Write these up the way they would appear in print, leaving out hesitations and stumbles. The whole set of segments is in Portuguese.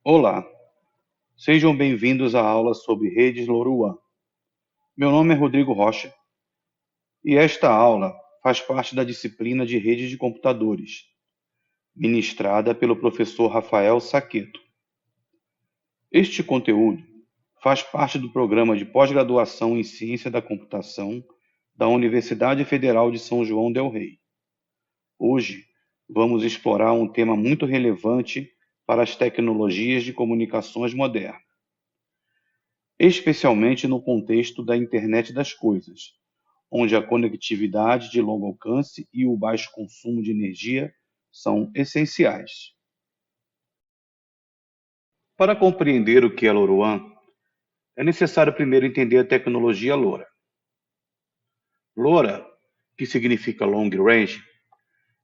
Olá, sejam bem-vindos à aula sobre redes LoRaWAN. Meu nome é Rodrigo Rocha e esta aula faz parte da disciplina de redes de computadores, ministrada pelo professor Rafael Saqueto. Este conteúdo faz parte do programa de pós-graduação em Ciência da Computação da Universidade Federal de São João del Rei. Hoje, vamos explorar um tema muito relevante para as tecnologias de comunicações modernas, especialmente no contexto da Internet das Coisas, onde a conectividade de longo alcance e o baixo consumo de energia são essenciais. Para compreender o que é LoRaWAN, é necessário primeiro entender a tecnologia LoRa. LoRa, que significa Long Range,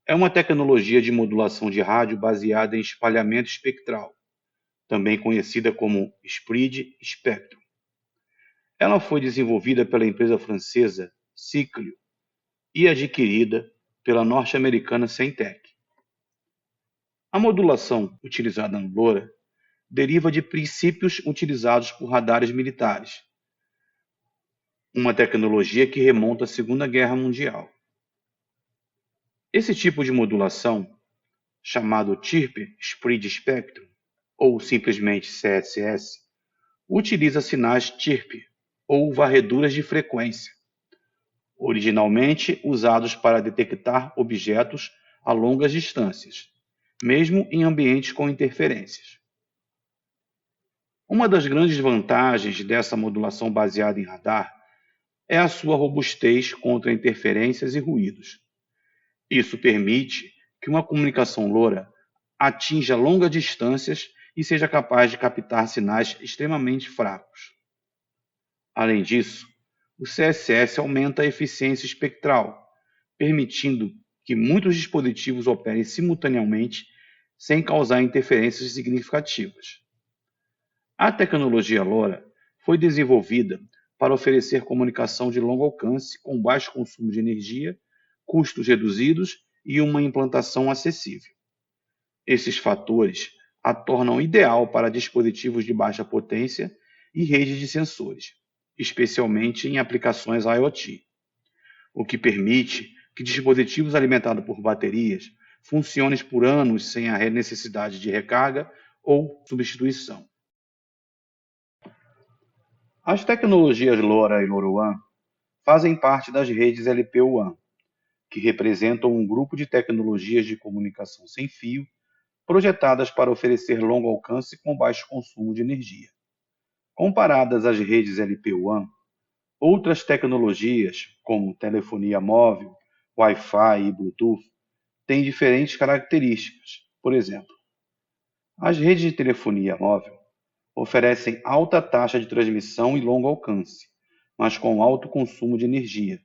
é uma tecnologia de modulação de rádio baseada em espalhamento espectral, também conhecida como Spread Spectrum. Ela foi desenvolvida pela empresa francesa Cyclio e adquirida pela norte-americana Centec. A modulação utilizada no LoRa deriva de princípios utilizados por radares militares, uma tecnologia que remonta à Segunda Guerra Mundial. Esse tipo de modulação, chamado Chirp Spread Spectrum, ou simplesmente CSS, utiliza sinais Chirp, ou varreduras de frequência, originalmente usados para detectar objetos a longas distâncias, mesmo em ambientes com interferências. Uma das grandes vantagens dessa modulação baseada em radar é a sua robustez contra interferências e ruídos. Isso permite que uma comunicação LoRa atinja longas distâncias e seja capaz de captar sinais extremamente fracos. Além disso, o CSS aumenta a eficiência espectral, permitindo que muitos dispositivos operem simultaneamente sem causar interferências significativas. A tecnologia LoRa foi desenvolvida para oferecer comunicação de longo alcance com baixo consumo de energia, custos reduzidos e uma implantação acessível. Esses fatores a tornam ideal para dispositivos de baixa potência e redes de sensores, especialmente em aplicações IoT, o que permite que dispositivos alimentados por baterias funcionem por anos sem a necessidade de recarga ou substituição. As tecnologias LoRa e LoRaWAN fazem parte das redes LPWAN, que representam um grupo de tecnologias de comunicação sem fio projetadas para oferecer longo alcance com baixo consumo de energia. Comparadas às redes LPWAN, outras tecnologias, como telefonia móvel, Wi-Fi e Bluetooth, têm diferentes características. Por exemplo, as redes de telefonia móvel oferecem alta taxa de transmissão e longo alcance, mas com alto consumo de energia,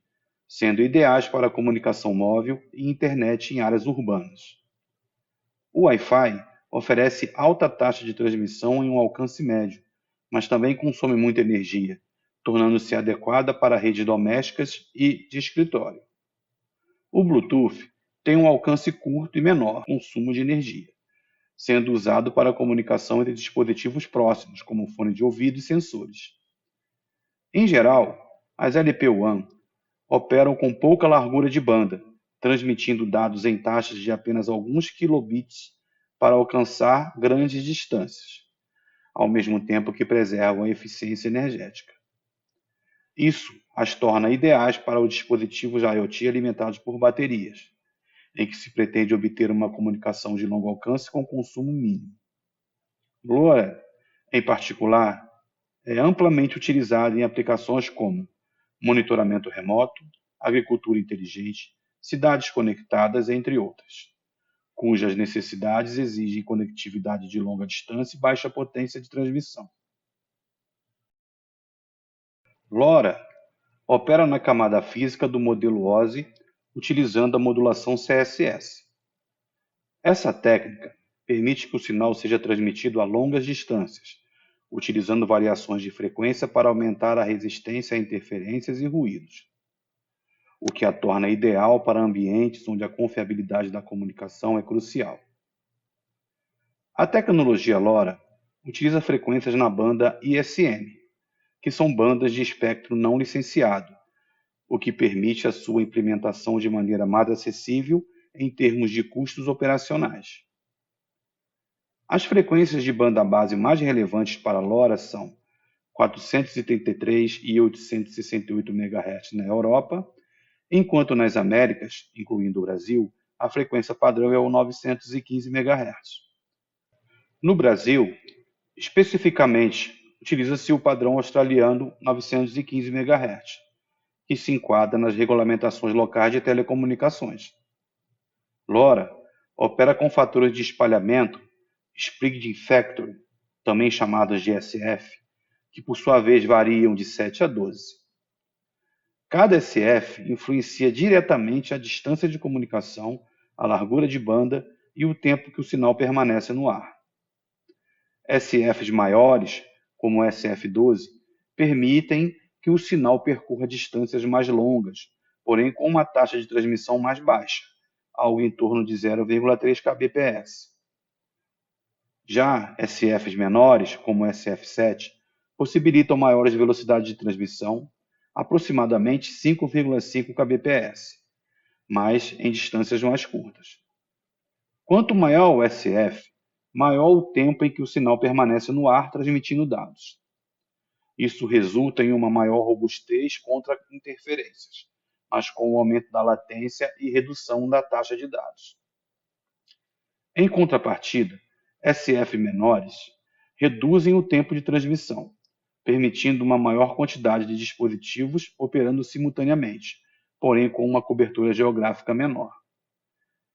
sendo ideais para a comunicação móvel e internet em áreas urbanas. O Wi-Fi oferece alta taxa de transmissão em um alcance médio, mas também consome muita energia, tornando-se adequada para redes domésticas e de escritório. O Bluetooth tem um alcance curto e menor consumo de energia, sendo usado para a comunicação entre dispositivos próximos, como fone de ouvido e sensores. Em geral, as LPWAN operam com pouca largura de banda, transmitindo dados em taxas de apenas alguns kilobits para alcançar grandes distâncias, ao mesmo tempo que preservam a eficiência energética. Isso as torna ideais para os dispositivos IoT alimentados por baterias, em que se pretende obter uma comunicação de longo alcance com consumo mínimo. LoRa, em particular, é amplamente utilizado em aplicações como monitoramento remoto, agricultura inteligente, cidades conectadas, entre outras, cujas necessidades exigem conectividade de longa distância e baixa potência de transmissão. LoRa opera na camada física do modelo OSI utilizando a modulação CSS. Essa técnica permite que o sinal seja transmitido a longas distâncias, utilizando variações de frequência para aumentar a resistência a interferências e ruídos, o que a torna ideal para ambientes onde a confiabilidade da comunicação é crucial. A tecnologia LoRa utiliza frequências na banda ISM, que são bandas de espectro não licenciado, o que permite a sua implementação de maneira mais acessível em termos de custos operacionais. As frequências de banda base mais relevantes para a LoRa são 433 e 868 MHz na Europa, enquanto nas Américas, incluindo o Brasil, a frequência padrão é o 915 MHz. No Brasil, especificamente, utiliza-se o padrão australiano 915 MHz, que se enquadra nas regulamentações locais de telecomunicações. LoRa opera com fatores de espalhamento Spreading Factor, também chamados de SF, que por sua vez variam de 7 a 12. Cada SF influencia diretamente a distância de comunicação, a largura de banda e o tempo que o sinal permanece no ar. SFs maiores, como o SF12, permitem que o sinal percorra distâncias mais longas, porém com uma taxa de transmissão mais baixa, algo em torno de 0,3 kbps. Já SFs menores, como o SF7, possibilitam maiores velocidades de transmissão, aproximadamente 5,5 kbps, mas em distâncias mais curtas. Quanto maior o SF, maior o tempo em que o sinal permanece no ar transmitindo dados. Isso resulta em uma maior robustez contra interferências, mas com o aumento da latência e redução da taxa de dados. Em contrapartida, SF menores reduzem o tempo de transmissão, permitindo uma maior quantidade de dispositivos operando simultaneamente, porém com uma cobertura geográfica menor.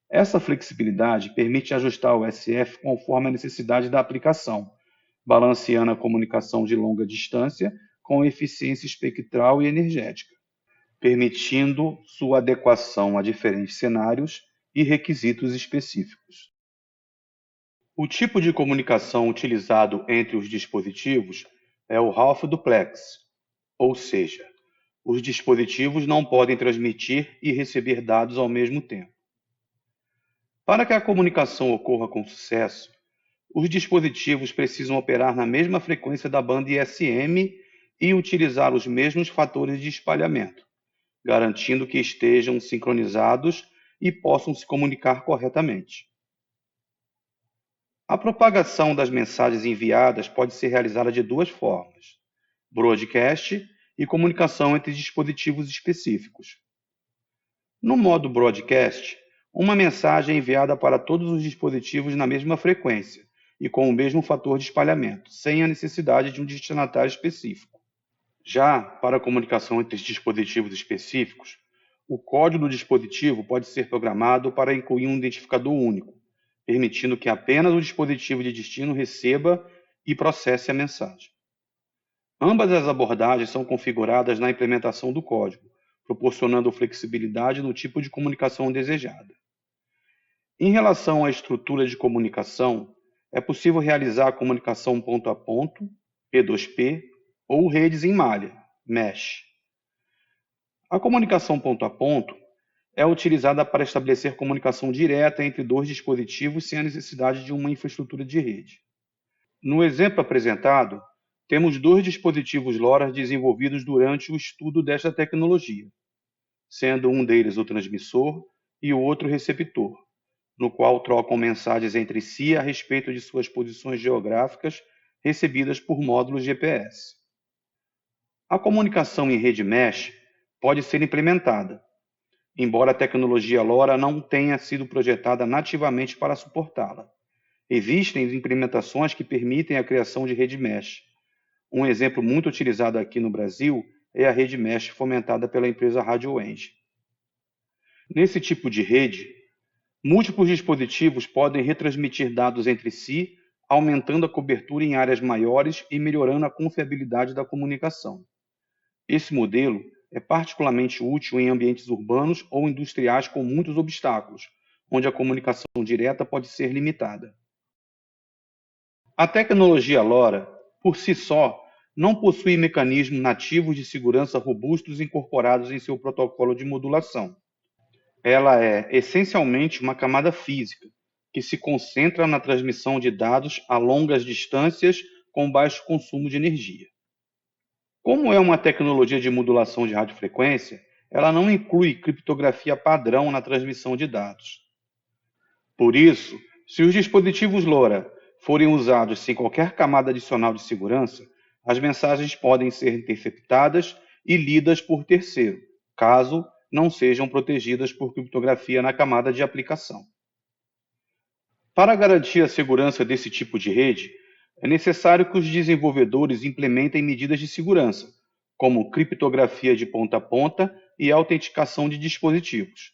Essa flexibilidade permite ajustar o SF conforme a necessidade da aplicação, balanceando a comunicação de longa distância com eficiência espectral e energética, permitindo sua adequação a diferentes cenários e requisitos específicos. O tipo de comunicação utilizado entre os dispositivos é o half duplex, ou seja, os dispositivos não podem transmitir e receber dados ao mesmo tempo. Para que a comunicação ocorra com sucesso, os dispositivos precisam operar na mesma frequência da banda ISM e utilizar os mesmos fatores de espalhamento, garantindo que estejam sincronizados e possam se comunicar corretamente. A propagação das mensagens enviadas pode ser realizada de duas formas: broadcast e comunicação entre dispositivos específicos. No modo broadcast, uma mensagem é enviada para todos os dispositivos na mesma frequência e com o mesmo fator de espalhamento, sem a necessidade de um destinatário específico. Já para a comunicação entre dispositivos específicos, o código do dispositivo pode ser programado para incluir um identificador único, permitindo que apenas o dispositivo de destino receba e processe a mensagem. Ambas as abordagens são configuradas na implementação do código, proporcionando flexibilidade no tipo de comunicação desejada. Em relação à estrutura de comunicação, é possível realizar a comunicação ponto a ponto, P2P, ou redes em malha, mesh. A comunicação ponto a ponto é utilizada para estabelecer comunicação direta entre dois dispositivos sem a necessidade de uma infraestrutura de rede. No exemplo apresentado, temos dois dispositivos LoRa desenvolvidos durante o estudo desta tecnologia, sendo um deles o transmissor e o outro o receptor, no qual trocam mensagens entre si a respeito de suas posições geográficas recebidas por módulos GPS. A comunicação em rede mesh pode ser implementada, embora a tecnologia LoRa não tenha sido projetada nativamente para suportá-la. Existem implementações que permitem a criação de rede mesh. Um exemplo muito utilizado aqui no Brasil é a rede mesh fomentada pela empresa RadioEngine. Nesse tipo de rede, múltiplos dispositivos podem retransmitir dados entre si, aumentando a cobertura em áreas maiores e melhorando a confiabilidade da comunicação. Esse modelo é particularmente útil em ambientes urbanos ou industriais com muitos obstáculos, onde a comunicação direta pode ser limitada. A tecnologia LoRa, por si só, não possui mecanismos nativos de segurança robustos incorporados em seu protocolo de modulação. Ela é essencialmente uma camada física, que se concentra na transmissão de dados a longas distâncias com baixo consumo de energia. Como é uma tecnologia de modulação de radiofrequência, ela não inclui criptografia padrão na transmissão de dados. Por isso, se os dispositivos LoRa forem usados sem qualquer camada adicional de segurança, as mensagens podem ser interceptadas e lidas por terceiro, caso não sejam protegidas por criptografia na camada de aplicação. Para garantir a segurança desse tipo de rede, é necessário que os desenvolvedores implementem medidas de segurança, como criptografia de ponta a ponta e autenticação de dispositivos.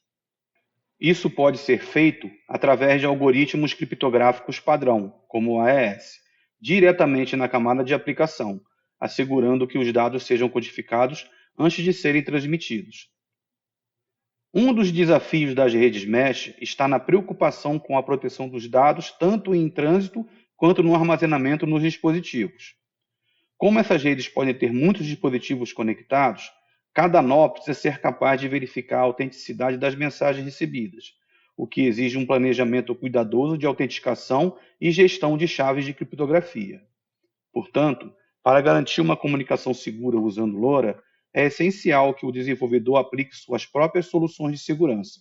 Isso pode ser feito através de algoritmos criptográficos padrão, como o AES, diretamente na camada de aplicação, assegurando que os dados sejam codificados antes de serem transmitidos. Um dos desafios das redes mesh está na preocupação com a proteção dos dados, tanto em trânsito quanto no armazenamento nos dispositivos. Como essas redes podem ter muitos dispositivos conectados, cada nó precisa ser capaz de verificar a autenticidade das mensagens recebidas, o que exige um planejamento cuidadoso de autenticação e gestão de chaves de criptografia. Portanto, para garantir uma comunicação segura usando LoRa, é essencial que o desenvolvedor aplique suas próprias soluções de segurança,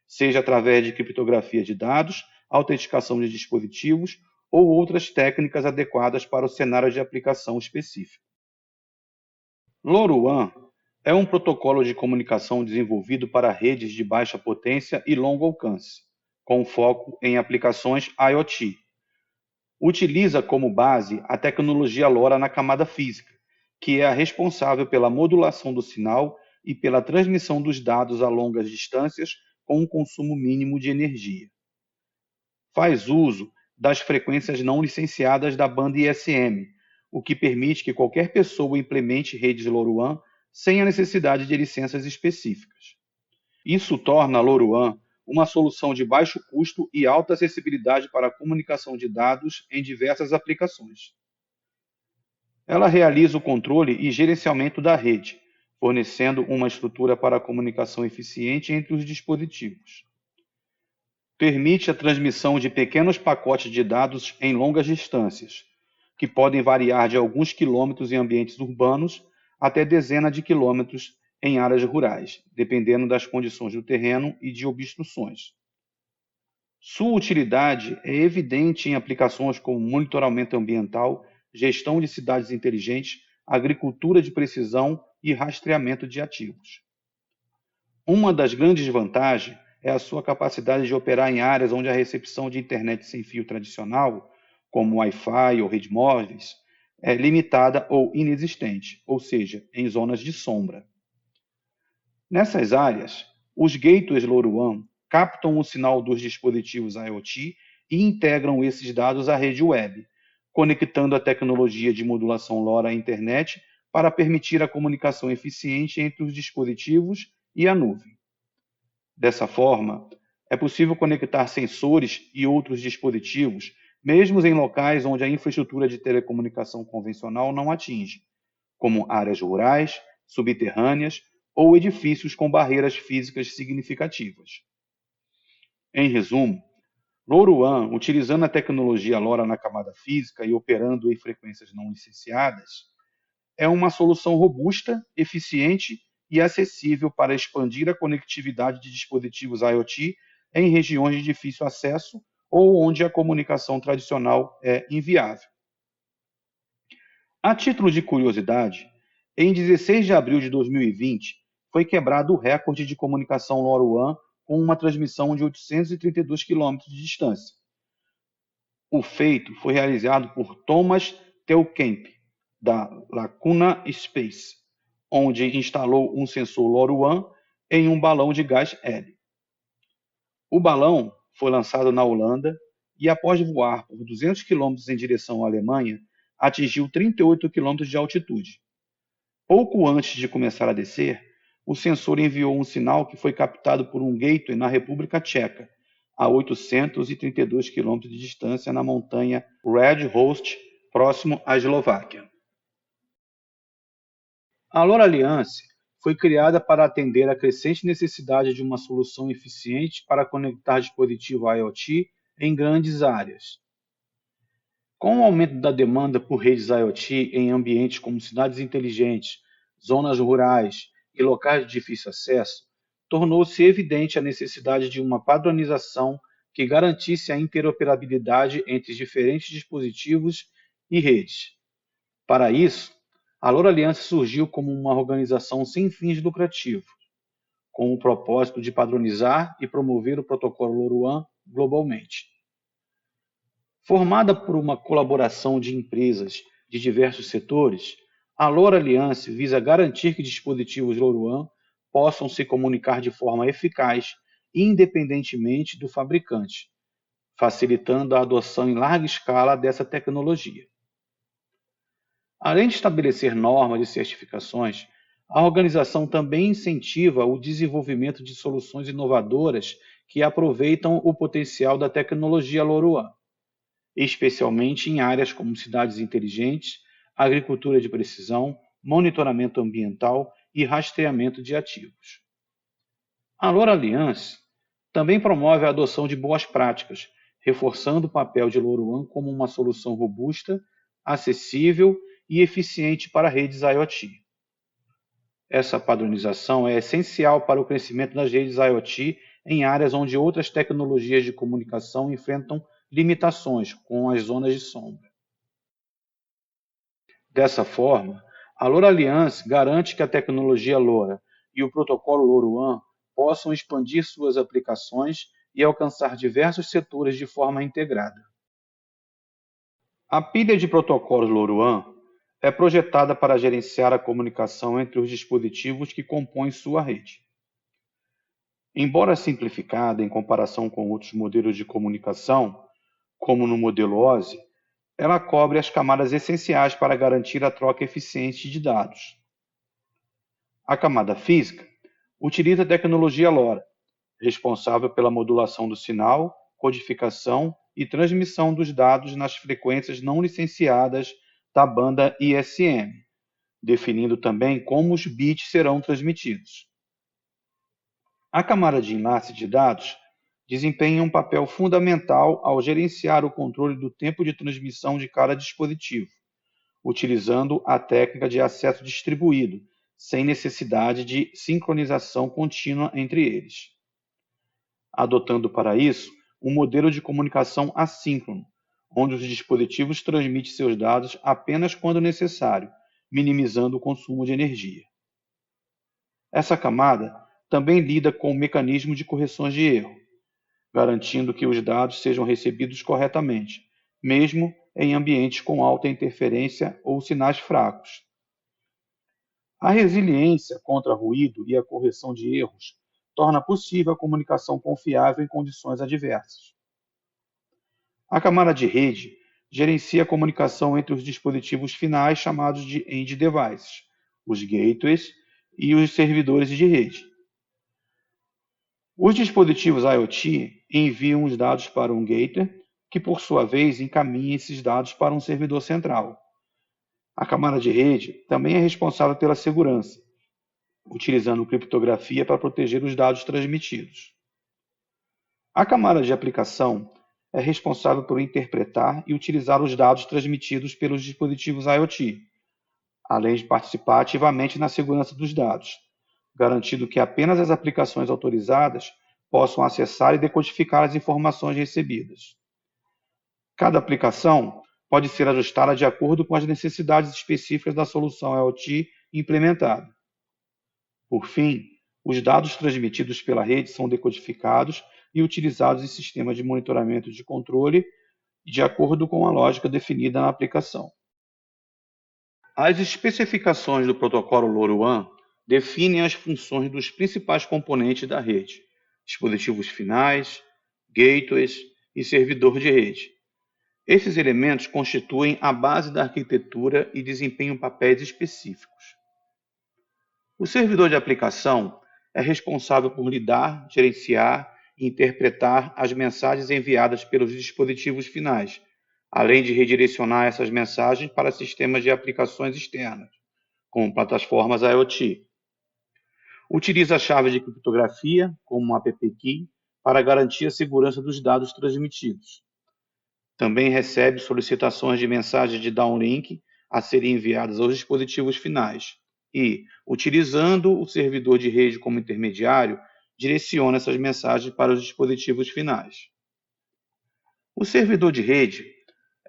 seja através de criptografia de dados, autenticação de dispositivos ou outras técnicas adequadas para o cenário de aplicação específico. LoRaWAN é um protocolo de comunicação desenvolvido para redes de baixa potência e longo alcance, com foco em aplicações IoT. Utiliza como base a tecnologia LoRa na camada física, que é a responsável pela modulação do sinal e pela transmissão dos dados a longas distâncias com um consumo mínimo de energia. Faz uso das frequências não licenciadas da banda ISM, o que permite que qualquer pessoa implemente redes LoRaWAN sem a necessidade de licenças específicas. Isso torna a LoRaWAN uma solução de baixo custo e alta acessibilidade para a comunicação de dados em diversas aplicações. Ela realiza o controle e gerenciamento da rede, fornecendo uma estrutura para a comunicação eficiente entre os dispositivos. Permite a transmissão de pequenos pacotes de dados em longas distâncias, que podem variar de alguns quilômetros em ambientes urbanos até dezenas de quilômetros em áreas rurais, dependendo das condições do terreno e de obstruções. Sua utilidade é evidente em aplicações como monitoramento ambiental, gestão de cidades inteligentes, agricultura de precisão e rastreamento de ativos. Uma das grandes vantagens é a sua capacidade de operar em áreas onde a recepção de internet sem fio tradicional, como Wi-Fi ou redes móveis, é limitada ou inexistente, ou seja, em zonas de sombra. Nessas áreas, os gateways LoRaWAN captam o sinal dos dispositivos IoT e integram esses dados à rede web, conectando a tecnologia de modulação LoRa à internet para permitir a comunicação eficiente entre os dispositivos e a nuvem. Dessa forma, é possível conectar sensores e outros dispositivos, mesmo em locais onde a infraestrutura de telecomunicação convencional não atinge, como áreas rurais, subterrâneas ou edifícios com barreiras físicas significativas. Em resumo, LoRaWAN, utilizando a tecnologia LoRa na camada física e operando em frequências não licenciadas, é uma solução robusta, eficiente e acessível para expandir a conectividade de dispositivos IoT em regiões de difícil acesso ou onde a comunicação tradicional é inviável. A título de curiosidade, em 16 de abril de 2020, foi quebrado o recorde de comunicação LoRaWAN com uma transmissão de 832 km de distância. O feito foi realizado por Thomas Telkamp, da Lacuna Space, onde instalou um sensor LoRaWAN em um balão de gás hélio. O balão foi lançado na Holanda e, após voar por 200 km em direção à Alemanha, atingiu 38 km de altitude. Pouco antes de começar a descer, o sensor enviou um sinal que foi captado por um gateway na República Tcheca, a 832 km de distância na montanha Red Host, próximo à Eslováquia. A LoRa Alliance foi criada para atender à crescente necessidade de uma solução eficiente para conectar dispositivos IoT em grandes áreas. Com o aumento da demanda por redes IoT em ambientes como cidades inteligentes, zonas rurais e locais de difícil acesso, tornou-se evidente a necessidade de uma padronização que garantisse a interoperabilidade entre diferentes dispositivos e redes. Para isso, a LoRa Alliance surgiu como uma organização sem fins lucrativos, com o propósito de padronizar e promover o protocolo LoRaWAN globalmente. Formada por uma colaboração de empresas de diversos setores, a LoRa Alliance visa garantir que dispositivos LoRaWAN possam se comunicar de forma eficaz, independentemente do fabricante, facilitando a adoção em larga escala dessa tecnologia. Além de estabelecer normas e certificações, a organização também incentiva o desenvolvimento de soluções inovadoras que aproveitam o potencial da tecnologia LoRaWAN, especialmente em áreas como cidades inteligentes, agricultura de precisão, monitoramento ambiental e rastreamento de ativos. A LoRa Alliance também promove a adoção de boas práticas, reforçando o papel de LoRaWAN como uma solução robusta, acessível e eficiente para redes IoT. Essa padronização é essencial para o crescimento das redes IoT em áreas onde outras tecnologias de comunicação enfrentam limitações, com as zonas de sombra. Dessa forma, a LoRa Alliance garante que a tecnologia LoRa e o protocolo LoRaWAN possam expandir suas aplicações e alcançar diversos setores de forma integrada. A pilha de protocolos LoRaWAN é projetada para gerenciar a comunicação entre os dispositivos que compõem sua rede. Embora simplificada em comparação com outros modelos de comunicação, como no modelo OSI, ela cobre as camadas essenciais para garantir a troca eficiente de dados. A camada física utiliza a tecnologia LoRa, responsável pela modulação do sinal, codificação e transmissão dos dados nas frequências não licenciadas da banda ISM, definindo também como os bits serão transmitidos. A camada de enlace de dados desempenha um papel fundamental ao gerenciar o controle do tempo de transmissão de cada dispositivo, utilizando a técnica de acesso distribuído, sem necessidade de sincronização contínua entre eles. Adotando para isso um modelo de comunicação assíncrono, onde os dispositivos transmitem seus dados apenas quando necessário, minimizando o consumo de energia. Essa camada também lida com o mecanismo de correções de erro, garantindo que os dados sejam recebidos corretamente, mesmo em ambientes com alta interferência ou sinais fracos. A resiliência contra ruído e a correção de erros torna possível a comunicação confiável em condições adversas. A camada de rede gerencia a comunicação entre os dispositivos finais chamados de end devices, os gateways e os servidores de rede. Os dispositivos IoT enviam os dados para um gateway, que por sua vez encaminha esses dados para um servidor central. A camada de rede também é responsável pela segurança, utilizando criptografia para proteger os dados transmitidos. A camada de aplicação é responsável por interpretar e utilizar os dados transmitidos pelos dispositivos IoT, além de participar ativamente na segurança dos dados, garantindo que apenas as aplicações autorizadas possam acessar e decodificar as informações recebidas. Cada aplicação pode ser ajustada de acordo com as necessidades específicas da solução IoT implementada. Por fim, os dados transmitidos pela rede são decodificados e utilizados em sistemas de monitoramento de controle de acordo com a lógica definida na aplicação. As especificações do protocolo LoRaWAN definem as funções dos principais componentes da rede: dispositivos finais, gateways e servidor de rede. Esses elementos constituem a base da arquitetura e desempenham papéis específicos. O servidor de aplicação é responsável por lidar, gerenciar e interpretar as mensagens enviadas pelos dispositivos finais, além de redirecionar essas mensagens para sistemas de aplicações externas, como plataformas IoT. Utiliza a chave de criptografia, como um APP Key, para garantir a segurança dos dados transmitidos. Também recebe solicitações de mensagens de downlink a serem enviadas aos dispositivos finais e, utilizando o servidor de rede como intermediário, direciona essas mensagens para os dispositivos finais. O servidor de rede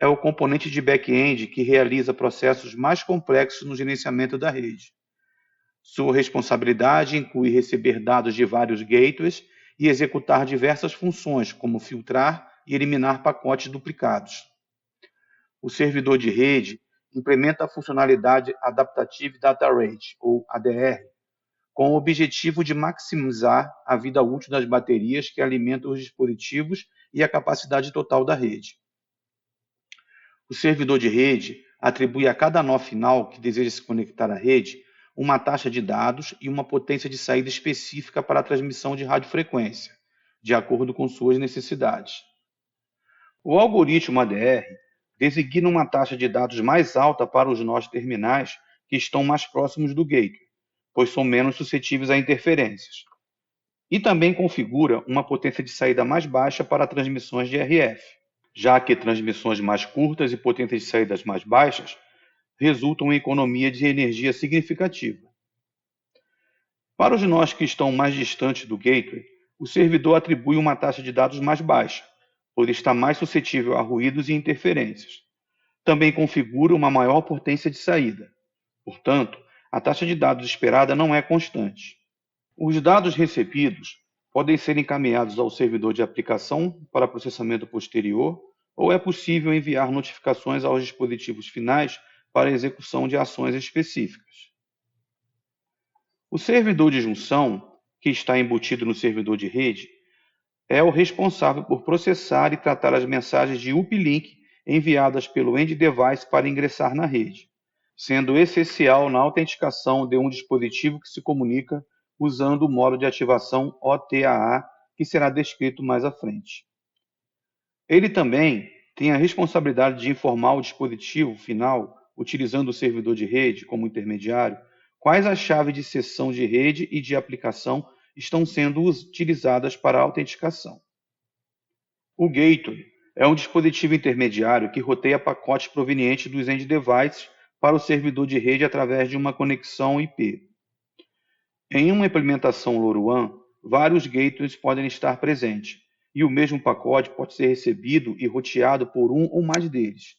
é o componente de back-end que realiza processos mais complexos no gerenciamento da rede. Sua responsabilidade inclui receber dados de vários gateways e executar diversas funções, como filtrar e eliminar pacotes duplicados. O servidor de rede implementa a funcionalidade Adaptative Data Rate, ou ADR, com o objetivo de maximizar a vida útil das baterias que alimentam os dispositivos e a capacidade total da rede. O servidor de rede atribui a cada nó final que deseja se conectar à rede uma taxa de dados e uma potência de saída específica para a transmissão de radiofrequência, de acordo com suas necessidades. O algoritmo ADR designa uma taxa de dados mais alta para os nós terminais que estão mais próximos do gateway, pois são menos suscetíveis a interferências. E também configura uma potência de saída mais baixa para transmissões de RF, já que transmissões mais curtas e potências de saídas mais baixas resultam em economia de energia significativa. Para os nós que estão mais distantes do gateway, o servidor atribui uma taxa de dados mais baixa, pois está mais suscetível a ruídos e interferências. Também configura uma maior potência de saída. Portanto, a taxa de dados esperada não é constante. Os dados recebidos podem ser encaminhados ao servidor de aplicação para processamento posterior, ou é possível enviar notificações aos dispositivos finais para a execução de ações específicas. O servidor de junção, que está embutido no servidor de rede, é o responsável por processar e tratar as mensagens de uplink enviadas pelo end device para ingressar na rede, sendo essencial na autenticação de um dispositivo que se comunica usando o modo de ativação OTAA, que será descrito mais à frente. Ele também tem a responsabilidade de informar o dispositivo final, utilizando o servidor de rede como intermediário, quais as chaves de sessão de rede e de aplicação estão sendo utilizadas para a autenticação. O gateway é um dispositivo intermediário que roteia pacotes provenientes dos end devices para o servidor de rede através de uma conexão IP. Em uma implementação LoRaWAN, vários gateways podem estar presentes, e o mesmo pacote pode ser recebido e roteado por um ou mais deles.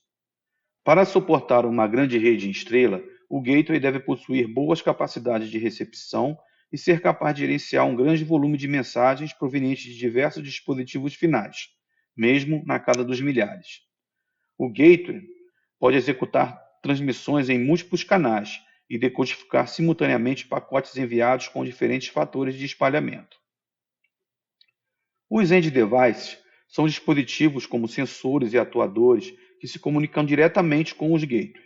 Para suportar uma grande rede em estrela, o gateway deve possuir boas capacidades de recepção e ser capaz de gerenciar um grande volume de mensagens provenientes de diversos dispositivos finais, mesmo na casa dos milhares. O gateway pode executar transmissões em múltiplos canais e decodificar simultaneamente pacotes enviados com diferentes fatores de espalhamento. Os end devices são dispositivos como sensores e atuadores que se comunicam diretamente com os gateways,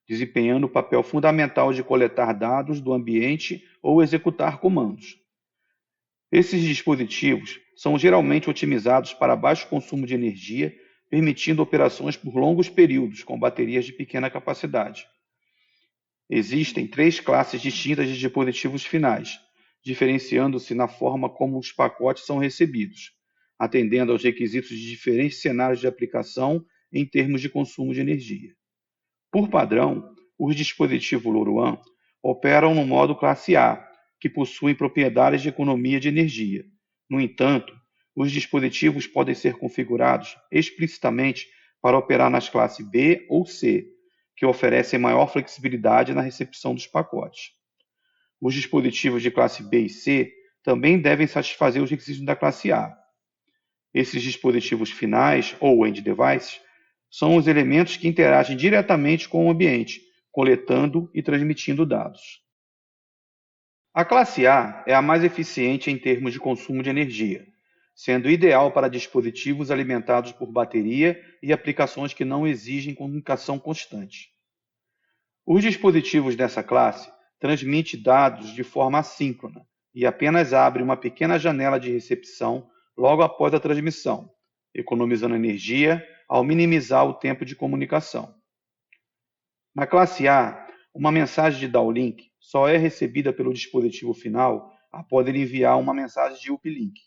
desempenhando o papel fundamental de coletar dados do ambiente ou executar comandos. Esses dispositivos são geralmente otimizados para baixo consumo de energia, permitindo operações por longos períodos com baterias de pequena capacidade. Existem 3 classes distintas de dispositivos finais, diferenciando-se na forma como os pacotes são recebidos, atendendo aos requisitos de diferentes cenários de aplicação em termos de consumo de energia. Por padrão, os dispositivos LoRaWAN operam no modo classe A, que possuem propriedades de economia de energia. No entanto, os dispositivos podem ser configurados explicitamente para operar nas classes B ou C, que oferecem maior flexibilidade na recepção dos pacotes. Os dispositivos de classe B e C também devem satisfazer os requisitos da classe A. Esses dispositivos finais, ou end devices, são os elementos que interagem diretamente com o ambiente, coletando e transmitindo dados. A classe A é a mais eficiente em termos de consumo de energia, sendo ideal para dispositivos alimentados por bateria e aplicações que não exigem comunicação constante. Os dispositivos dessa classe transmitem dados de forma assíncrona e apenas abrem uma pequena janela de recepção logo após a transmissão, economizando energia ao minimizar o tempo de comunicação. Na classe A, uma mensagem de downlink só é recebida pelo dispositivo final após ele enviar uma mensagem de uplink.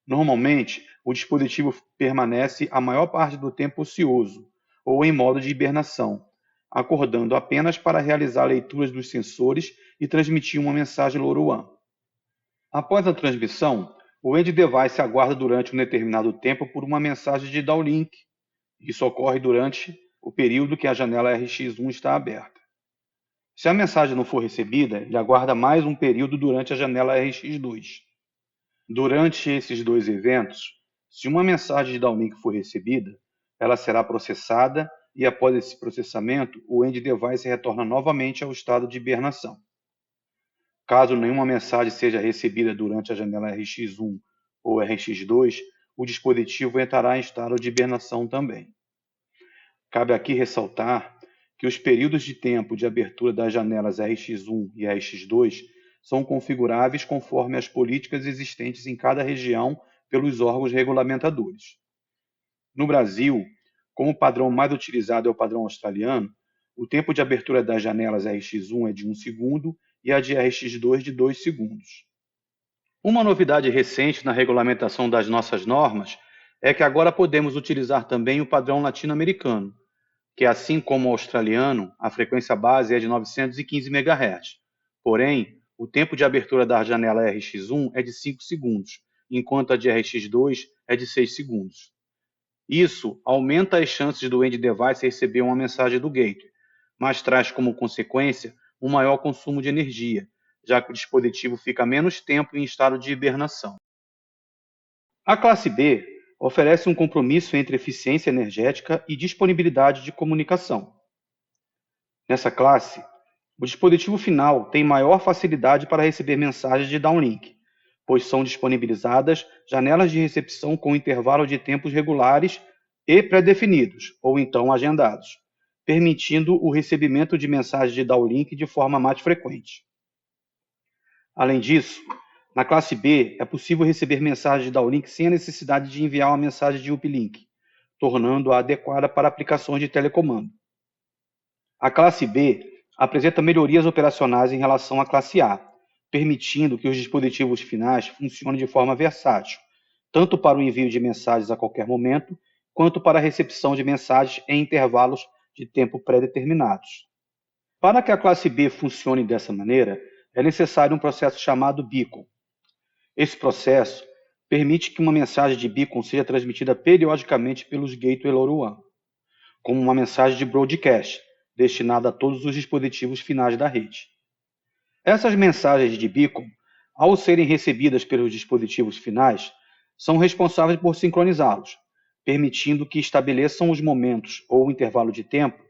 Normalmente, o dispositivo permanece a maior parte do tempo ocioso ou em modo de hibernação, acordando apenas para realizar leituras dos sensores e transmitir uma mensagem LoRaWAN. Após a transmissão, o end device aguarda durante um determinado tempo por uma mensagem de downlink. Isso ocorre durante o período que a janela RX1 está aberta. Se a mensagem não for recebida, ele aguarda mais um período durante a janela RX2. Durante esses dois eventos, se uma mensagem de downlink for recebida, ela será processada e, após esse processamento, o end device retorna novamente ao estado de hibernação. Caso nenhuma mensagem seja recebida durante a janela RX1 ou RX2, o dispositivo entrará em estado de hibernação também. Cabe aqui ressaltar que os períodos de tempo de abertura das janelas RX1 e RX2 são configuráveis conforme as políticas existentes em cada região pelos órgãos regulamentadores. No Brasil, como o padrão mais utilizado é o padrão australiano, o tempo de abertura das janelas RX1 é de 1 segundo e a de RX2 de 2 segundos. Uma novidade recente na regulamentação das nossas normas é que agora podemos utilizar também o padrão latino-americano, que assim como o australiano, a frequência base é de 915 MHz. Porém, o tempo de abertura da janela RX1 é de 5 segundos, enquanto a de RX2 é de 6 segundos. Isso aumenta as chances do end device receber uma mensagem do gateway, mas traz como consequência um maior consumo de energia, já que o dispositivo fica menos tempo em estado de hibernação. A classe B oferece um compromisso entre eficiência energética e disponibilidade de comunicação. Nessa classe, o dispositivo final tem maior facilidade para receber mensagens de downlink, pois são disponibilizadas janelas de recepção com intervalo de tempos regulares e pré-definidos, ou então agendados, permitindo o recebimento de mensagens de downlink de forma mais frequente. Além disso, na classe B, é possível receber mensagens de downlink sem a necessidade de enviar uma mensagem de uplink, tornando-a adequada para aplicações de telecomando. A classe B apresenta melhorias operacionais em relação à classe A, permitindo que os dispositivos finais funcionem de forma versátil, tanto para o envio de mensagens a qualquer momento, quanto para a recepção de mensagens em intervalos de tempo pré-determinados. Para que a classe B funcione dessa maneira, é necessário um processo chamado beacon. Esse processo permite que uma mensagem de beacon seja transmitida periodicamente pelos gateways LoRaWAN, como uma mensagem de broadcast, destinada a todos os dispositivos finais da rede. Essas mensagens de beacon, ao serem recebidas pelos dispositivos finais, são responsáveis por sincronizá-los, permitindo que estabeleçam os momentos ou intervalo de tempo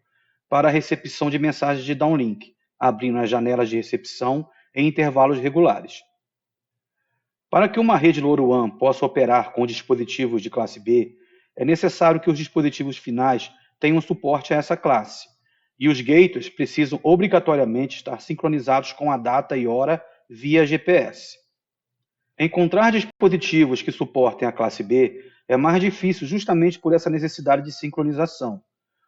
para a recepção de mensagens de downlink, abrindo as janelas de recepção em intervalos regulares. Para que uma rede LoRaWAN possa operar com dispositivos de classe B, é necessário que os dispositivos finais tenham suporte a essa classe, e os gateways precisam obrigatoriamente estar sincronizados com a data e hora via GPS. Encontrar dispositivos que suportem a classe B é mais difícil justamente por essa necessidade de sincronização,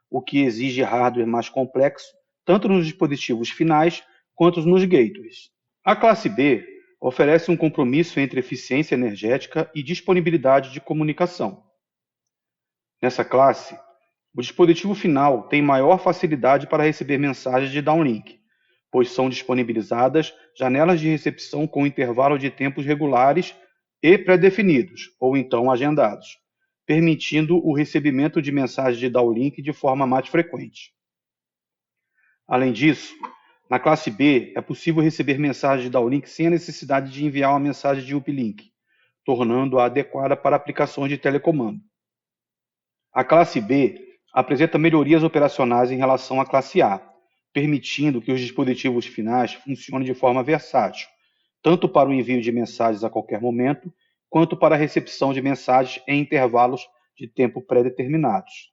o que exige hardware mais complexo, tanto nos dispositivos finais quanto nos gateways. A classe B oferece um compromisso entre eficiência energética e disponibilidade de comunicação. Nessa classe, o dispositivo final tem maior facilidade para receber mensagens de downlink, pois são disponibilizadas janelas de recepção com intervalo de tempos regulares e pré-definidos, ou então agendados, permitindo o recebimento de mensagens de downlink de forma mais frequente. Além disso, na classe B, é possível receber mensagens de downlink sem a necessidade de enviar uma mensagem de uplink, tornando-a adequada para aplicações de telecomando. A classe B apresenta melhorias operacionais em relação à classe A, permitindo que os dispositivos finais funcionem de forma versátil, tanto para o envio de mensagens a qualquer momento, quanto para a recepção de mensagens em intervalos de tempo pré-determinados.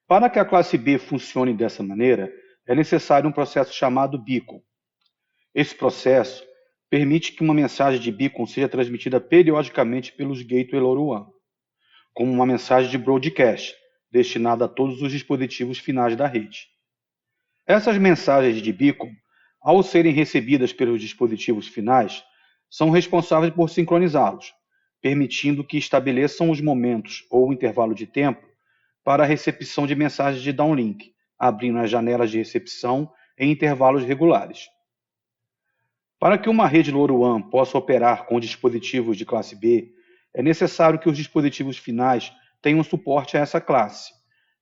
Para que a classe B funcione dessa maneira, é necessário um processo chamado beacon. Esse processo permite que uma mensagem de beacon seja transmitida periodicamente pelos gateways LoRaWAN, como uma mensagem de broadcast, destinada a todos os dispositivos finais da rede. Essas mensagens de beacon, ao serem recebidas pelos dispositivos finais, são responsáveis por sincronizá-los, permitindo que estabeleçam os momentos ou intervalo de tempo para a recepção de mensagens de downlink, abrindo as janelas de recepção em intervalos regulares. Para que uma rede LoRaWAN possa operar com dispositivos de classe B, é necessário que os dispositivos finais tenham suporte a essa classe,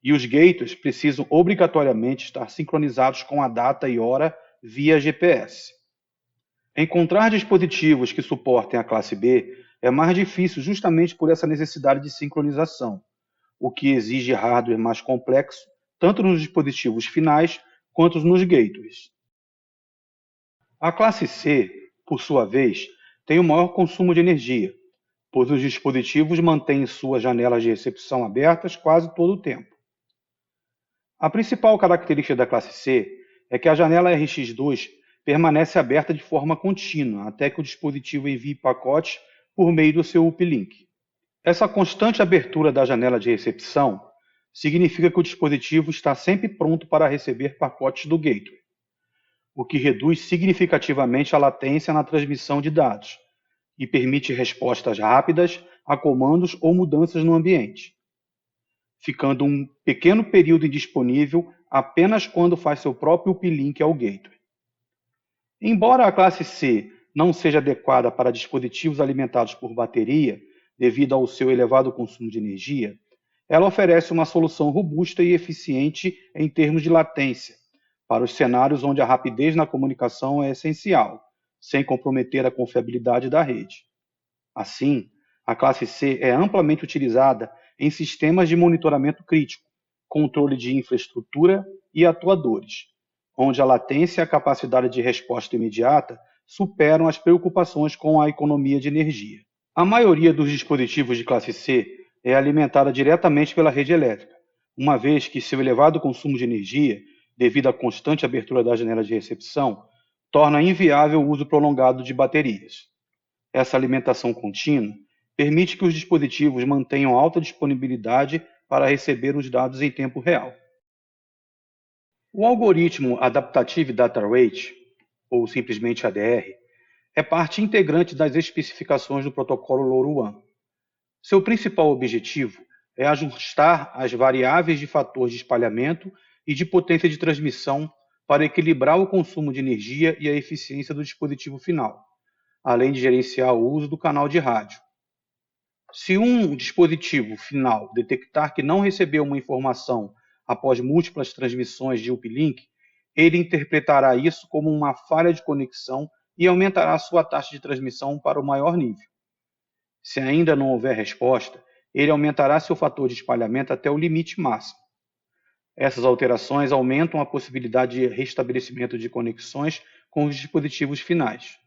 e os gateways precisam obrigatoriamente estar sincronizados com a data e hora via GPS. Encontrar dispositivos que suportem a classe B é mais difícil justamente por essa necessidade de sincronização, o que exige hardware mais complexo, tanto nos dispositivos finais quanto nos gateways. A classe C, por sua vez, tem o maior consumo de energia, pois os dispositivos mantêm suas janelas de recepção abertas quase todo o tempo. A principal característica da classe C é que a janela RX2 permanece aberta de forma contínua até que o dispositivo envie pacotes por meio do seu uplink. Essa constante abertura da janela de recepção significa que o dispositivo está sempre pronto para receber pacotes do gateway, o que reduz significativamente a latência na transmissão de dados e permite respostas rápidas a comandos ou mudanças no ambiente, ficando um pequeno período indisponível apenas quando faz seu próprio uplink ao gateway. Embora a classe C não seja adequada para dispositivos alimentados por bateria, devido ao seu elevado consumo de energia, ela oferece uma solução robusta e eficiente em termos de latência, para os cenários onde a rapidez na comunicação é essencial, sem comprometer a confiabilidade da rede. Assim, a classe C é amplamente utilizada em sistemas de monitoramento crítico, controle de infraestrutura e atuadores, onde a latência e a capacidade de resposta imediata superam as preocupações com a economia de energia. A maioria dos dispositivos de classe C é alimentada diretamente pela rede elétrica, uma vez que seu elevado consumo de energia, devido à constante abertura da janela de recepção, torna inviável o uso prolongado de baterias. Essa alimentação contínua permite que os dispositivos mantenham alta disponibilidade para receber os dados em tempo real. O algoritmo Adaptative Data Rate, ou simplesmente ADR, é parte integrante das especificações do protocolo LoRaWAN. Seu principal objetivo é ajustar as variáveis de fator de espalhamento e de potência de transmissão para equilibrar o consumo de energia e a eficiência do dispositivo final, além de gerenciar o uso do canal de rádio. Se um dispositivo final detectar que não recebeu uma informação após múltiplas transmissões de uplink, ele interpretará isso como uma falha de conexão e aumentará sua taxa de transmissão para o maior nível. Se ainda não houver resposta, ele aumentará seu fator de espalhamento até o limite máximo. Essas alterações aumentam a possibilidade de restabelecimento de conexões com os dispositivos finais.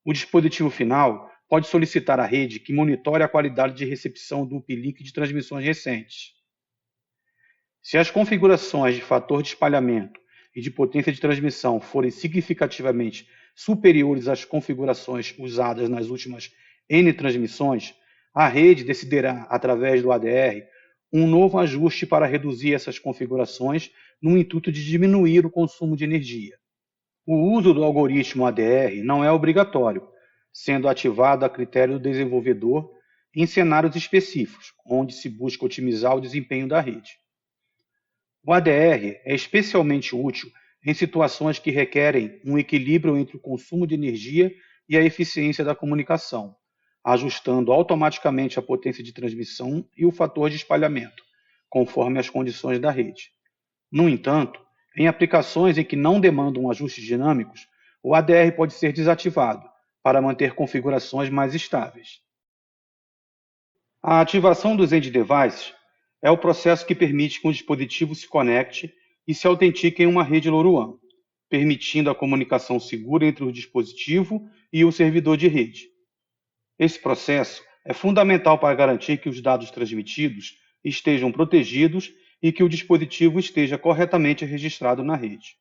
O dispositivo final pode solicitar à rede que monitore a qualidade de recepção do uplink de transmissões recentes. Se as configurações de fator de espalhamento e de potência de transmissão forem significativamente superiores às configurações usadas nas últimas N transmissões, a rede decidirá, através do ADR, um novo ajuste para reduzir essas configurações no intuito de diminuir o consumo de energia. O uso do algoritmo ADR não é obrigatório, sendo ativado a critério do desenvolvedor em cenários específicos, onde se busca otimizar o desempenho da rede. O ADR é especialmente útil em situações que requerem um equilíbrio entre o consumo de energia e a eficiência da comunicação, ajustando automaticamente a potência de transmissão e o fator de espalhamento, conforme as condições da rede. No entanto, em aplicações em que não demandam ajustes dinâmicos, o ADR pode ser desativado para manter configurações mais estáveis. A ativação dos end devices é o processo que permite que um dispositivo se conecte e se autentique em uma rede LoRaWAN, permitindo a comunicação segura entre o dispositivo e o servidor de rede. Esse processo é fundamental para garantir que os dados transmitidos estejam protegidos e que o dispositivo esteja corretamente registrado na rede.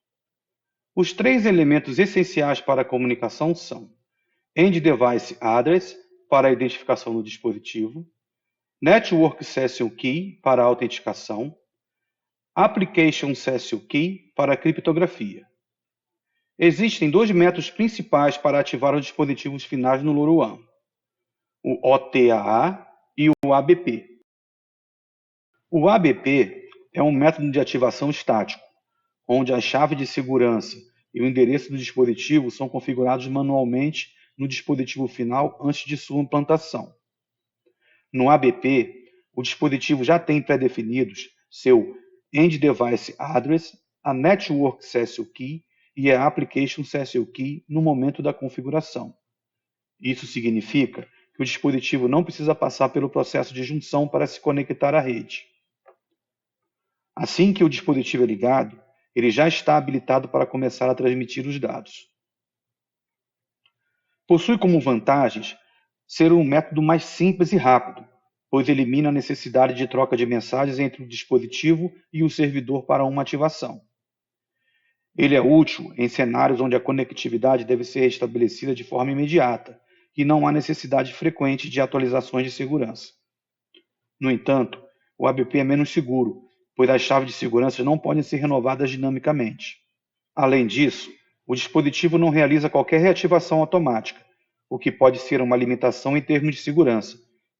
Os três elementos essenciais para a comunicação são End Device Address, para a identificação do dispositivo, Network Session Key, para a autenticação, Application Session Key, para a criptografia. Existem dois métodos principais para ativar os dispositivos finais no LoRaWAN. o OTAA e o ABP. O ABP é um método de ativação estático, onde a chave de segurança e o endereço do dispositivo são configurados manualmente no dispositivo final antes de sua implantação. No ABP, o dispositivo já tem pré-definidos seu End Device Address, a Network Session Key e a Application Session Key no momento da configuração. Isso significa que o dispositivo não precisa passar pelo processo de junção para se conectar à rede. Assim que o dispositivo é ligado, ele já está habilitado para começar a transmitir os dados. Possui como vantagens ser um método mais simples e rápido, pois elimina a necessidade de troca de mensagens entre o dispositivo e o servidor para uma ativação. Ele é útil em cenários onde a conectividade deve ser estabelecida de forma imediata e não há necessidade frequente de atualizações de segurança. No entanto, o ABP é menos seguro, pois as chaves de segurança não podem ser renovadas dinamicamente. Além disso, o dispositivo não realiza qualquer reativação automática, o que pode ser uma limitação em termos de segurança,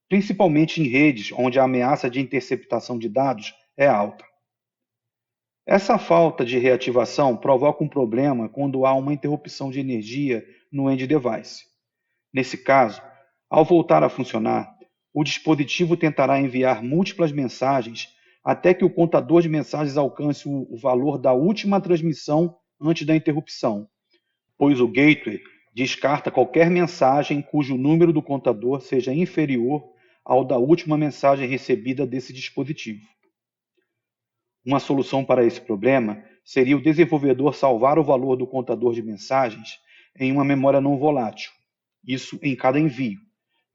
principalmente em redes onde a ameaça de interceptação de dados é alta. Essa falta de reativação provoca um problema quando há uma interrupção de energia no end device. Nesse caso, ao voltar a funcionar, o dispositivo tentará enviar múltiplas mensagens até que o contador de mensagens alcance o valor da última transmissão antes da interrupção, pois o gateway descarta qualquer mensagem cujo número do contador seja inferior ao da última mensagem recebida desse dispositivo. Uma solução para esse problema seria o desenvolvedor salvar o valor do contador de mensagens em uma memória não volátil, isso em cada envio,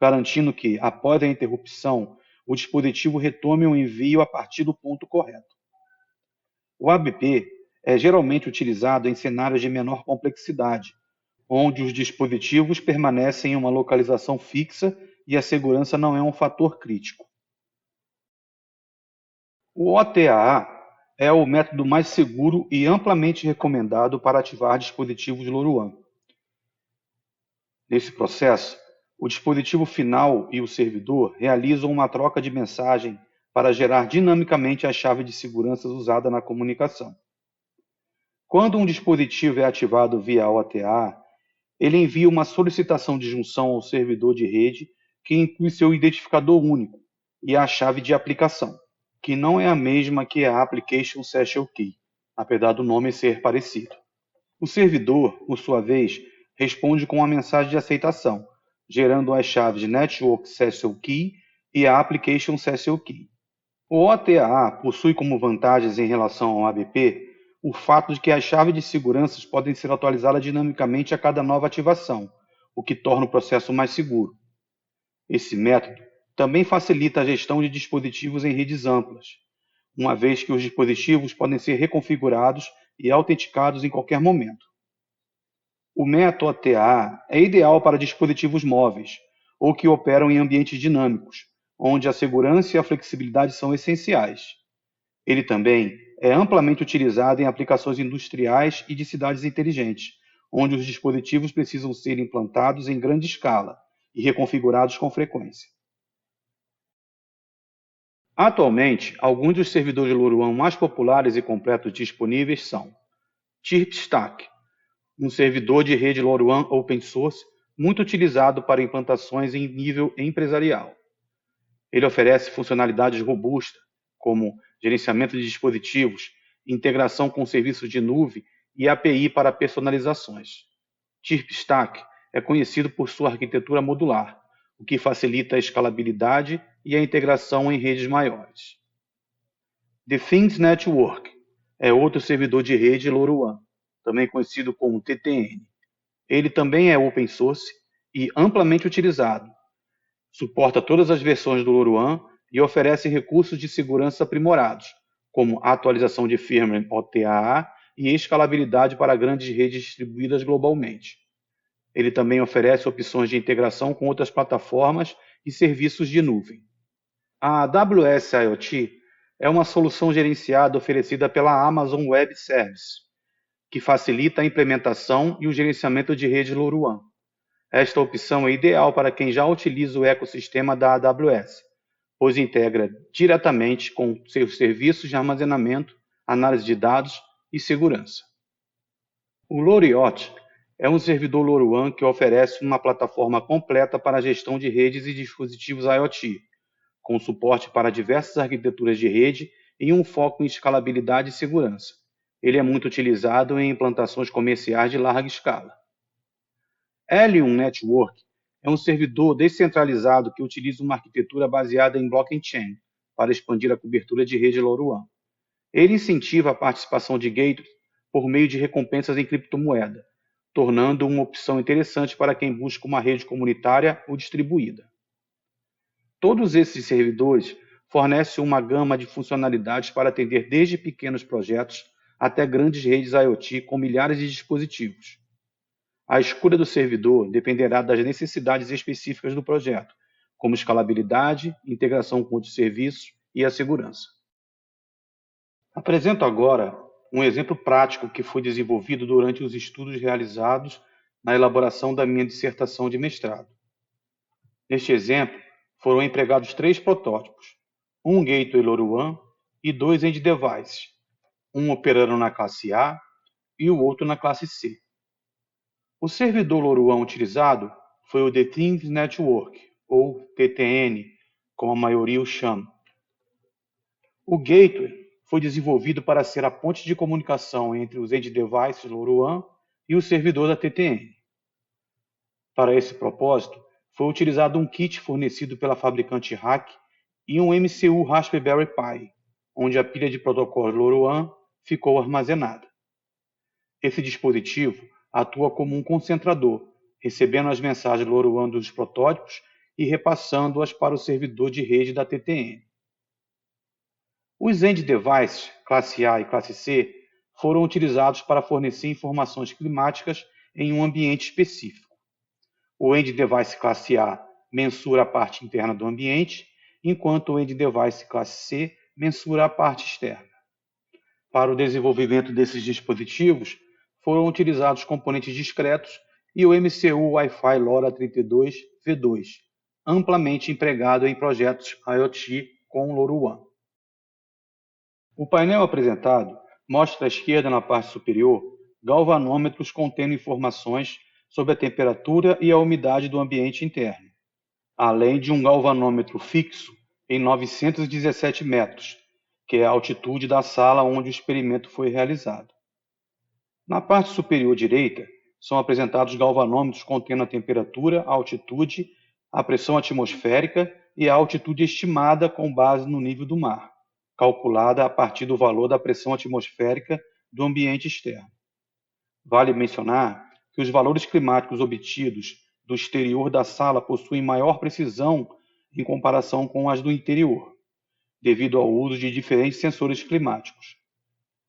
garantindo que, após a interrupção, o dispositivo retome o envio a partir do ponto correto. O ABP é geralmente utilizado em cenários de menor complexidade, onde os dispositivos permanecem em uma localização fixa e a segurança não é um fator crítico. O OTAA é o método mais seguro e amplamente recomendado para ativar dispositivos LoRaWAN. Nesse processo, o dispositivo final e o servidor realizam uma troca de mensagem para gerar dinamicamente a chave de segurança usada na comunicação. Quando um dispositivo é ativado via OTA, ele envia uma solicitação de junção ao servidor de rede que inclui seu identificador único e a chave de aplicação, que não é a mesma que a Application Session Key, apesar do nome ser parecido. O servidor, por sua vez, responde com uma mensagem de aceitação, gerando as chaves Network Session Key e a Application Session Key. O OTAA possui como vantagens em relação ao ABP o fato de que as chaves de segurança podem ser atualizadas dinamicamente a cada nova ativação, o que torna o processo mais seguro. Esse método também facilita a gestão de dispositivos em redes amplas, uma vez que os dispositivos podem ser reconfigurados e autenticados em qualquer momento. O método OTA é ideal para dispositivos móveis ou que operam em ambientes dinâmicos, onde a segurança e a flexibilidade são essenciais. Ele também é amplamente utilizado em aplicações industriais e de cidades inteligentes, onde os dispositivos precisam ser implantados em grande escala e reconfigurados com frequência. Atualmente, alguns dos servidores LoRaWAN mais populares e completos disponíveis são Chirpstack, um servidor de rede LoRaWAN open source muito utilizado para implantações em nível empresarial. Ele oferece funcionalidades robustas, como gerenciamento de dispositivos, integração com serviços de nuvem e API para personalizações. Chirpstack é conhecido por sua arquitetura modular, o que facilita a escalabilidade e a integração em redes maiores. The Things Network é outro servidor de rede LoRaWAN, também conhecido como TTN. Ele também é open source e amplamente utilizado. Suporta todas as versões do LoRaWAN e oferece recursos de segurança aprimorados, como atualização de firmware OTAA e escalabilidade para grandes redes distribuídas globalmente. Ele também oferece opções de integração com outras plataformas e serviços de nuvem. A AWS IoT é uma solução gerenciada oferecida pela Amazon Web Services, que facilita a implementação e o gerenciamento de redes LoRaWAN. Esta opção é ideal para quem já utiliza o ecossistema da AWS, pois integra diretamente com seus serviços de armazenamento, análise de dados e segurança. O Loriot é um servidor LoRaWAN que oferece uma plataforma completa para a gestão de redes e dispositivos IoT, com suporte para diversas arquiteturas de rede e um foco em escalabilidade e segurança. Ele é muito utilizado em implantações comerciais de larga escala. Helium Network é um servidor descentralizado que utiliza uma arquitetura baseada em blockchain para expandir a cobertura de rede LoRaWAN. Ele incentiva a participação de gateways por meio de recompensas em criptomoeda, tornando uma opção interessante para quem busca uma rede comunitária ou distribuída. Todos esses servidores fornecem uma gama de funcionalidades para atender desde pequenos projetos até grandes redes IoT com milhares de dispositivos. A escolha do servidor dependerá das necessidades específicas do projeto, como escalabilidade, integração com outros serviços e a segurança. Apresento agora um exemplo prático que foi desenvolvido durante os estudos realizados na elaboração da minha dissertação de mestrado. Neste exemplo, foram empregados 3 protótipos, um gateway LoRaWAN e 2 end devices, um operando na classe A e o outro na classe C. O servidor LoRaWAN utilizado foi o The Things Network, ou TTN, como a maioria o chama. O gateway foi desenvolvido para ser a ponte de comunicação entre os end devices LoRaWAN e o servidor da TTN. Para esse propósito, foi utilizado um kit fornecido pela fabricante RAK e um MCU Raspberry Pi, onde a pilha de protocolos LoRaWAN ficou armazenada. Esse dispositivo atua como um concentrador, recebendo as mensagens LoRaWAN dos protótipos e repassando-as para o servidor de rede da TTN. Os end devices, classe A e classe C, foram utilizados para fornecer informações climáticas em um ambiente específico. O end device classe A mensura a parte interna do ambiente, enquanto o end device classe C mensura a parte externa. Para o desenvolvimento desses dispositivos, foram utilizados componentes discretos e o MCU Wi-Fi LoRa 32 V2, amplamente empregado em projetos IoT com LoRaWAN. O painel apresentado mostra à esquerda, na parte superior, galvanômetros contendo informações sobre a temperatura e a umidade do ambiente interno, além de um galvanômetro fixo em 917 metros, que é a altitude da sala onde o experimento foi realizado. Na parte superior direita, são apresentados galvanômetros contendo a temperatura, a altitude, a pressão atmosférica e a altitude estimada com base no nível do mar, calculada a partir do valor da pressão atmosférica do ambiente externo. Vale mencionar que os valores climáticos obtidos do exterior da sala possuem maior precisão em comparação com as do interior, devido ao uso de diferentes sensores climáticos.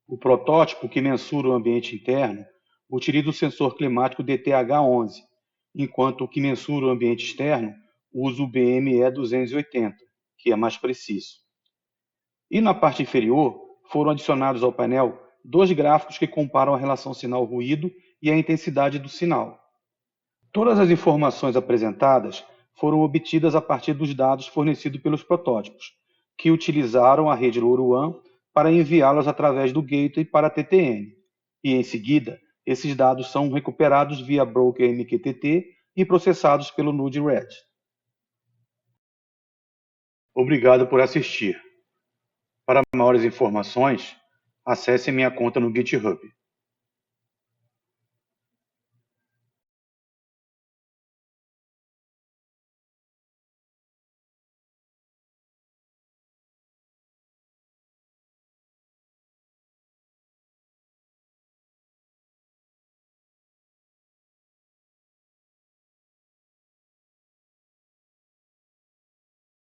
O protótipo que mensura o ambiente interno utiliza o sensor climático DTH11, enquanto o que mensura o ambiente externo usa o BME 280, que é mais preciso. E na parte inferior, foram adicionados ao painel 2 gráficos que comparam a relação sinal-ruído e a intensidade do sinal. Todas as informações apresentadas foram obtidas a partir dos dados fornecidos pelos protótipos, que utilizaram a rede LoRaWAN para enviá-los através do gateway para a TTN. E, em seguida, esses dados são recuperados via broker MQTT e processados pelo Node-RED. Obrigado por assistir. Para maiores informações, acesse minha conta no GitHub.